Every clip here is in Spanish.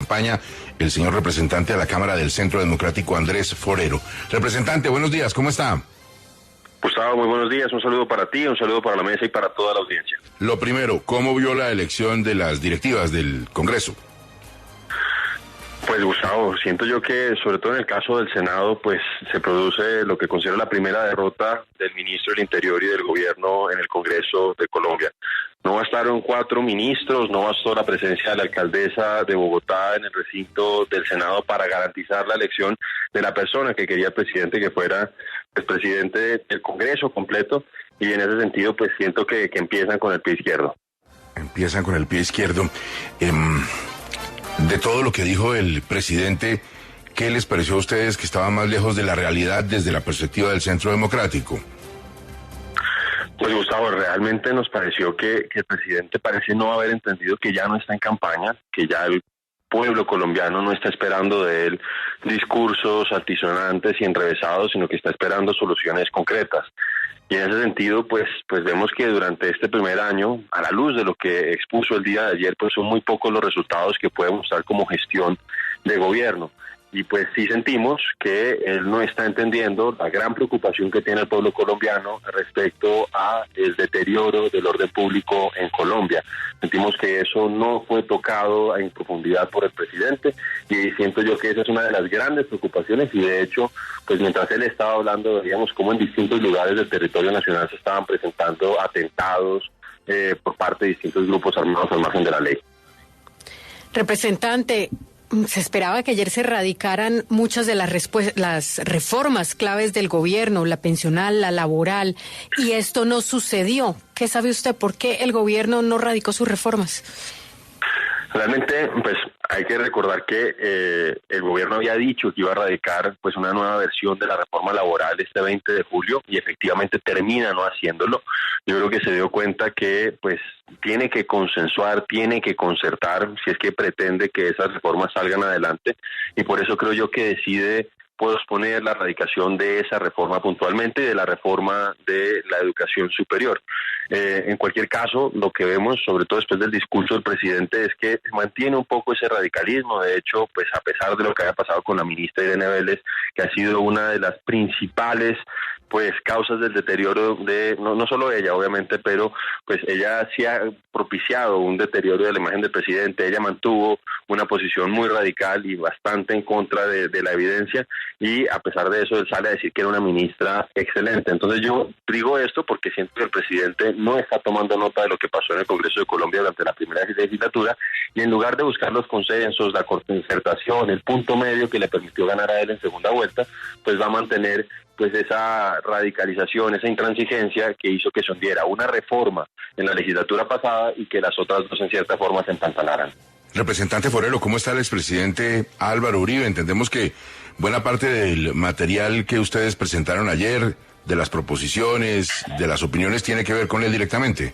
campaña, el señor representante a la Cámara del Centro Democrático, Andrés Forero. Representante, buenos días, ¿cómo está? Gustavo, muy buenos días, un saludo para ti, un saludo para la mesa y para toda la audiencia. Lo primero, ¿cómo vio la elección de las directivas del Congreso? Pues Gustavo, siento yo que sobre todo en el caso del Senado, pues se produce lo que considero la primera derrota del ministro del Interior y del Gobierno en el Congreso de Colombia. No bastaron 4 ministros, no bastó la presencia de la alcaldesa de Bogotá en el recinto del Senado para garantizar la elección de la persona que quería el presidente que fuera el presidente del Congreso completo, y en ese sentido pues siento que empiezan con el pie izquierdo. Empiezan con el pie izquierdo. De todo lo que dijo el presidente, ¿qué les pareció a ustedes que estaba más lejos de la realidad desde la perspectiva del Centro Democrático? Pues Gustavo, realmente nos pareció que el presidente parece no haber entendido que ya no está en campaña, que ya el pueblo colombiano no está esperando de él discursos altisonantes y enrevesados, sino que está esperando soluciones concretas. Y en ese sentido, pues vemos que durante este primer año, a la luz de lo que expuso el día de ayer, pues son muy pocos los resultados que puede mostrar como gestión de gobierno. Y pues sí sentimos que él no está entendiendo la gran preocupación que tiene el pueblo colombiano respecto a el deterioro del orden público en Colombia. Sentimos que eso no fue tocado en profundidad por el presidente, y siento yo que esa es una de las grandes preocupaciones, y de hecho, pues mientras él estaba hablando, veíamos cómo en distintos lugares del territorio nacional se estaban presentando atentados por parte de distintos grupos armados al margen de la ley. Representante, se esperaba que ayer se radicaran muchas de las reformas claves del gobierno, la pensional, la laboral, y esto no sucedió. ¿Qué sabe usted? ¿Por qué el gobierno no radicó sus reformas? Realmente, pues hay que recordar que el gobierno había dicho que iba a radicar pues una nueva versión de la reforma laboral este 20 de julio y efectivamente termina no haciéndolo. Yo creo que se dio cuenta que pues tiene que consensuar, tiene que concertar si es que pretende que esas reformas salgan adelante, y por eso creo yo que decide posponer la radicación de esa reforma puntualmente y de la reforma de la educación superior. En cualquier caso, lo que vemos, sobre todo después del discurso del presidente, es que mantiene un poco ese radicalismo. De hecho, pues a pesar de lo que haya pasado con la ministra Irene Vélez, que ha sido una de las principales pues causas del deterioro de, no solo ella obviamente, pero pues ella sí ha propiciado un deterioro de la imagen del presidente. Ella mantuvo una posición muy radical y bastante en contra de la evidencia, y a pesar de eso él sale a decir que era una ministra excelente. Entonces yo digo esto porque siento que el presidente no está tomando nota de lo que pasó en el Congreso de Colombia durante la primera legislatura, y en lugar de buscar los consensos, la concertación, el punto medio que le permitió ganar a él en segunda vuelta, pues va a mantener pues esa radicalización, esa intransigencia que hizo que se hundiera una reforma en la legislatura pasada y que las otras dos en cierta forma se empantanaran. Representante Forero, ¿cómo está el expresidente Álvaro Uribe? Entendemos que buena parte del material que ustedes presentaron ayer, de las proposiciones, de las opiniones, tiene que ver con él directamente.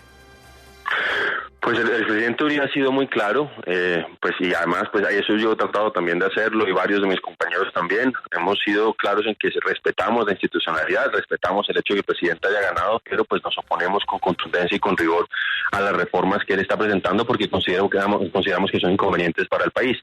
Pues el presidente Uribe ha sido muy claro, pues y además pues eso yo he tratado también de hacerlo, y varios de mis compañeros también. Hemos sido claros en que respetamos la institucionalidad, respetamos el hecho de que el presidente haya ganado, pero pues nos oponemos con contundencia y con rigor a las reformas que él está presentando, porque consideramos que son inconvenientes para el país.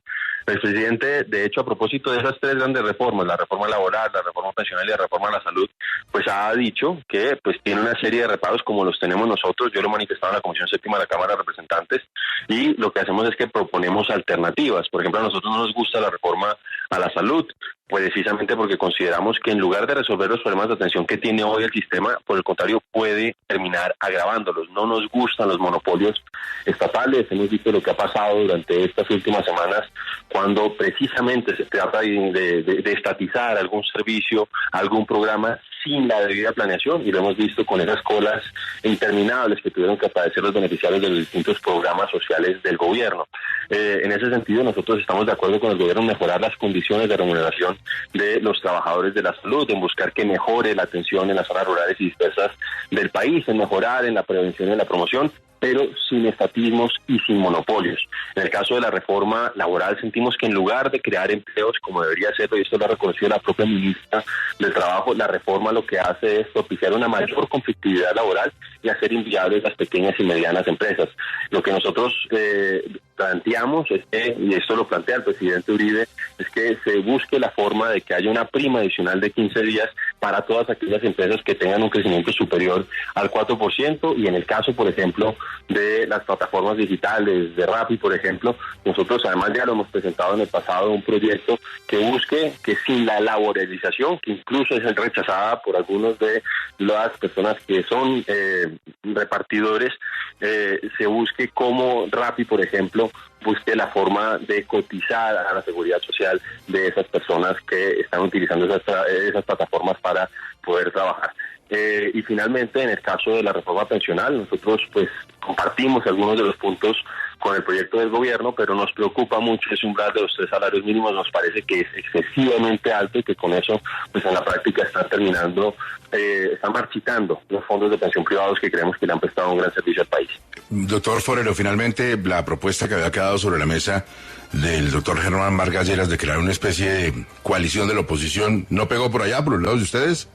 El presidente, de hecho, a propósito de esas 3 grandes reformas, la reforma laboral, la reforma pensional y la reforma de la salud, pues ha dicho que pues tiene una serie de reparos como los tenemos nosotros. Yo lo he manifestado en la Comisión Séptima de la Cámara de Representantes, y lo que hacemos es que proponemos alternativas. Por ejemplo, a nosotros no nos gusta la reforma a la salud, pues precisamente porque consideramos que en lugar de resolver los problemas de atención que tiene hoy el sistema, por el contrario, puede terminar agravándolos. No nos gustan los monopolios estatales. Hemos visto lo que ha pasado durante estas últimas semanas, cuando precisamente se trata de estatizar algún servicio, algún programa sin la debida planeación, y lo hemos visto con esas colas interminables que tuvieron que padecer los beneficiarios de los distintos programas sociales del gobierno. En ese sentido, nosotros estamos de acuerdo con el gobierno en mejorar las condiciones de remuneración de los trabajadores de la salud, en buscar que mejore la atención en las zonas rurales y dispersas del país, en mejorar en la prevención y en la promoción, pero sin estatismos y sin monopolios. En el caso de la reforma laboral, sentimos que en lugar de crear empleos, como debería ser, y esto lo ha reconocido la propia ministra del Trabajo, la reforma lo que hace es propiciar una mayor conflictividad laboral y hacer inviables las pequeñas y medianas empresas. Lo que nosotros planteamos es que, y esto lo plantea el presidente Uribe, es que se busque la forma de que haya una prima adicional de 15 días para todas aquellas empresas que tengan un crecimiento superior al 4%, y en el caso, por ejemplo, de las plataformas digitales, de Rappi, por ejemplo, nosotros además ya lo hemos presentado en el pasado, un proyecto que busque que sin la laboralización, que incluso es rechazada por algunos de las personas que son repartidores, se busque cómo Rappi, por ejemplo, busque la forma de cotizar a la seguridad social de esas personas que están utilizando esas plataformas para poder trabajar. Y finalmente, en el caso de la reforma pensional, nosotros pues compartimos algunos de los puntos con el proyecto del gobierno, pero nos preocupa mucho ese umbral de los 3 salarios mínimos. Nos parece que es excesivamente alto y que con eso pues en la práctica están marchitando los fondos de pensión privados que creemos que le han prestado un gran servicio al país. Doctor Forero, finalmente la propuesta que había quedado sobre la mesa del doctor Germán Vargas Lleras de crear una especie de coalición de la oposición, ¿no pegó por allá, por los lados de ustedes?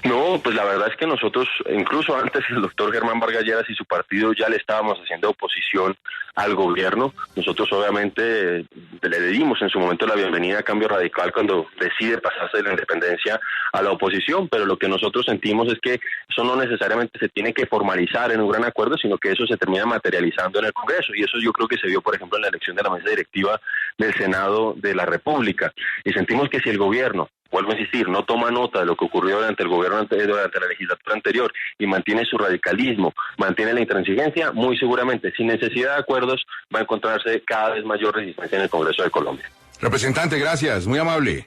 No, pues la verdad es que nosotros, incluso antes el doctor Germán Vargas Lleras y su partido ya le estábamos haciendo oposición al gobierno. Nosotros obviamente le dimos en su momento la bienvenida a Cambio Radical cuando decide pasarse de la independencia a la oposición, pero lo que nosotros sentimos es que eso no necesariamente se tiene que formalizar en un gran acuerdo, sino que eso se termina materializando en el Congreso, y eso yo creo que se vio, por ejemplo, en la elección de la mesa directiva del Senado de la República, y sentimos que si el gobierno, vuelvo a insistir, no toma nota de lo que ocurrió durante el gobierno durante la legislatura anterior y mantiene su radicalismo, mantiene la intransigencia, muy seguramente, sin necesidad de acuerdos, va a encontrarse cada vez mayor resistencia en el Congreso de Colombia. Representante, gracias, muy amable.